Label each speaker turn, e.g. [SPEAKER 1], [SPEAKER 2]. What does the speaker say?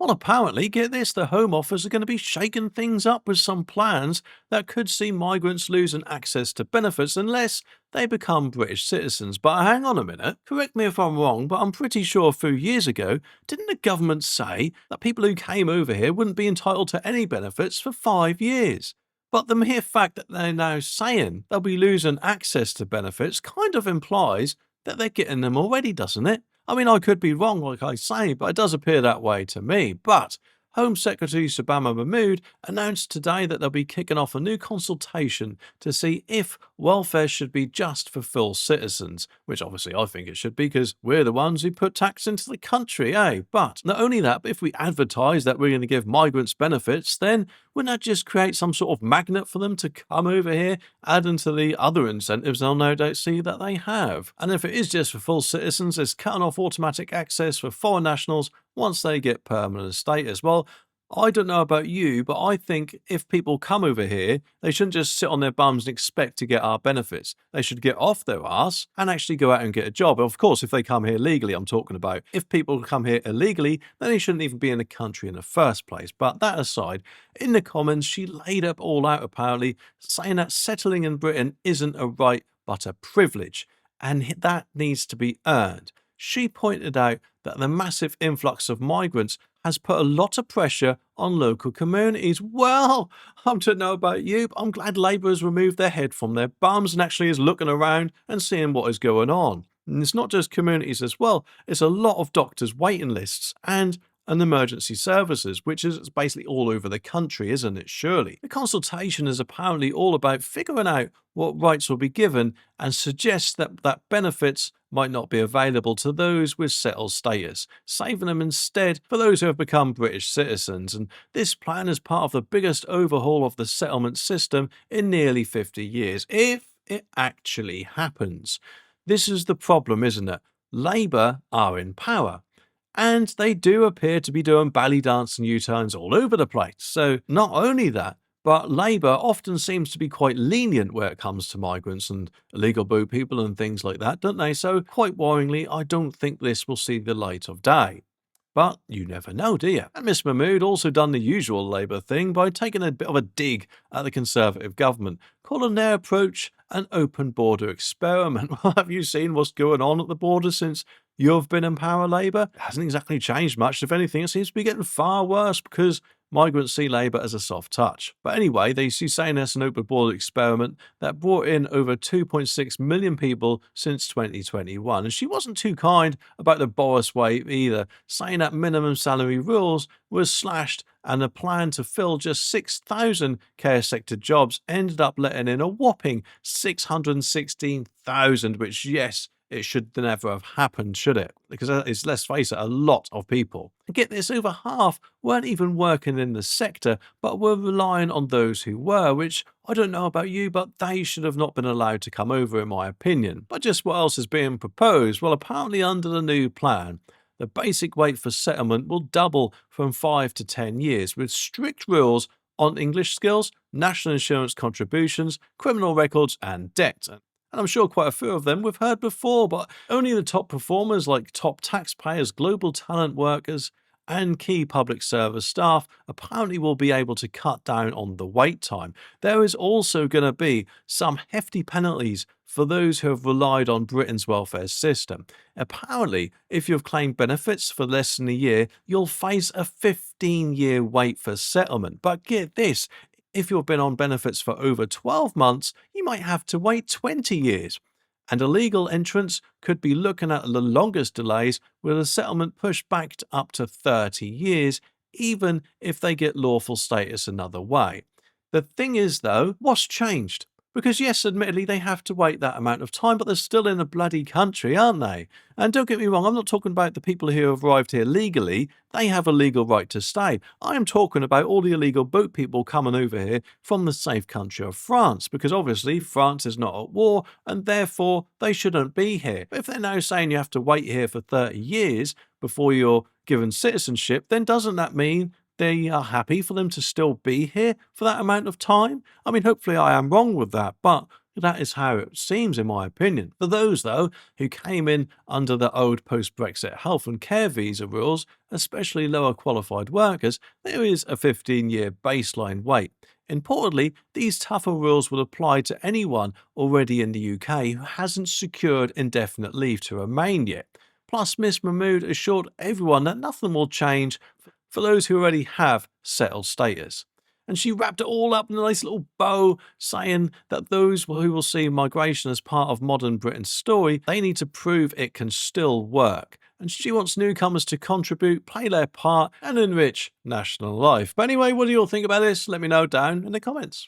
[SPEAKER 1] Well, apparently, get this, the Home Office are going to be shaking things up with some plans that could see migrants losing access to benefits unless they become British citizens. But hang on a minute, correct me if I'm wrong, but I'm pretty sure a few years ago, didn't the government say that people who came over here wouldn't be entitled to any benefits for 5 years? But the mere fact that they're now saying they'll be losing access to benefits kind of implies that they're getting them already, doesn't it? I mean, I could be wrong, like I say, but it does appear that way to me. But Home Secretary Sabama Mahmood announced today that they'll be kicking off a new consultation to see if welfare should be just for full citizens, which obviously I think it should be because we're the ones who put tax into the country, eh? But not only that, but if we advertise that we're going to give migrants benefits, then wouldn't that just create some sort of magnet for them to come over here, adding to the other incentives they'll no doubt see that they have? And if it is just for full citizens, it's cutting off automatic access for foreign nationals once they get permanent status. Well, I don't know about you, but I think if people come over here, they shouldn't just sit on their bums and expect to get our benefits. They should get off their ass and actually go out and get a job. Of course, if they come here legally, I'm talking about. If people come here illegally, then they shouldn't even be in the country in the first place. But that aside, in the comments, she laid up all out apparently, saying that settling in Britain isn't a right but a privilege, and that needs to be earned. She pointed out that the massive influx of migrants has put a lot of pressure on local communities. Well, I don't know about you, but I'm glad Labour has removed their head from their bums and actually is looking around and seeing what is going on. And it's not just communities as well, it's a lot of doctors' waiting lists and emergency services, which is basically all over the country, isn't it? Surely. The consultation is apparently all about figuring out what rights will be given and suggests that benefits might not be available to those with settled status, saving them instead for those who have become British citizens. And this plan is part of the biggest overhaul of the settlement system in nearly 50 years, if it actually happens. This is the problem, isn't it? Labour are in power. And they do appear to be doing belly dance and U-turns all over the place. So not only that, but Labour often seems to be quite lenient where it comes to migrants and illegal boat people and things like that, don't they? So quite worryingly, I don't think this will see the light of day. But you never know, do you? And Miss Mahmood also done the usual Labour thing by taking a bit of a dig at the Conservative government, calling their approach an open border experiment. Well, have you seen what's going on at the border since you've been in power, Labour? It hasn't exactly changed much. If anything, it seems to be getting far worse because migrants see Labour as a soft touch. But anyway, they see saying it's an open border experiment that brought in over 2.6 million people since 2021. And she wasn't too kind about the Boris way either, saying that minimum salary rules was slashed and the plan to fill just 6,000 care sector jobs ended up letting in a whopping 616,000, which, yes, it should never have happened, should it? Because it's, let's face it, a lot of people. And get this, over half weren't even working in the sector, but were relying on those who were, which I don't know about you, but they should have not been allowed to come over, in my opinion. But just what else is being proposed? Well, apparently under the new plan, the basic wait for settlement will double from 5 to 10 years, with strict rules on English skills, national insurance contributions, criminal records, and debt. And I'm sure quite a few of them we've heard before, but only the top performers like top taxpayers, global talent workers, and key public service staff apparently will be able to cut down on the wait time. There is also going to be some hefty penalties for those who have relied on Britain's welfare system. Apparently, if you've claimed benefits for less than a year, you'll face a 15-year wait for settlement. But get this, if you've been on benefits for over 12 months, you might have to wait 20 years. And illegal entrants could be looking at the longest delays, with a settlement pushed back to up to 30 years, even if they get lawful status another way. The thing is, though, what's changed? Because yes, admittedly, they have to wait that amount of time, but they're still in a bloody country, aren't they? And don't get me wrong, I'm not talking about the people who have arrived here legally. They have a legal right to stay. I am talking about all the illegal boat people coming over here from the safe country of France, because obviously France is not at war, and therefore they shouldn't be here. But if they're now saying you have to wait here for 30 years before you're given citizenship, then doesn't that mean they are happy for them to still be here for that amount of time? I mean, hopefully I am wrong with that, but That is how it seems, in my opinion. For those, though, who came in under the old post Brexit health and care visa rules, especially lower qualified workers, there is a 15-year baseline wait. Importantly, these tougher rules will apply to anyone already in the UK who hasn't secured indefinite leave to remain yet. Plus, Miss Mahmood assured everyone that nothing will change for those who already have settled status. And she wrapped it all up in a nice little bow, saying that those who will see migration as part of modern Britain's story, they need to prove it can still work. And she wants newcomers to contribute, play their part, and enrich national life. But anyway, what do you all think about this? Let me know down in the comments.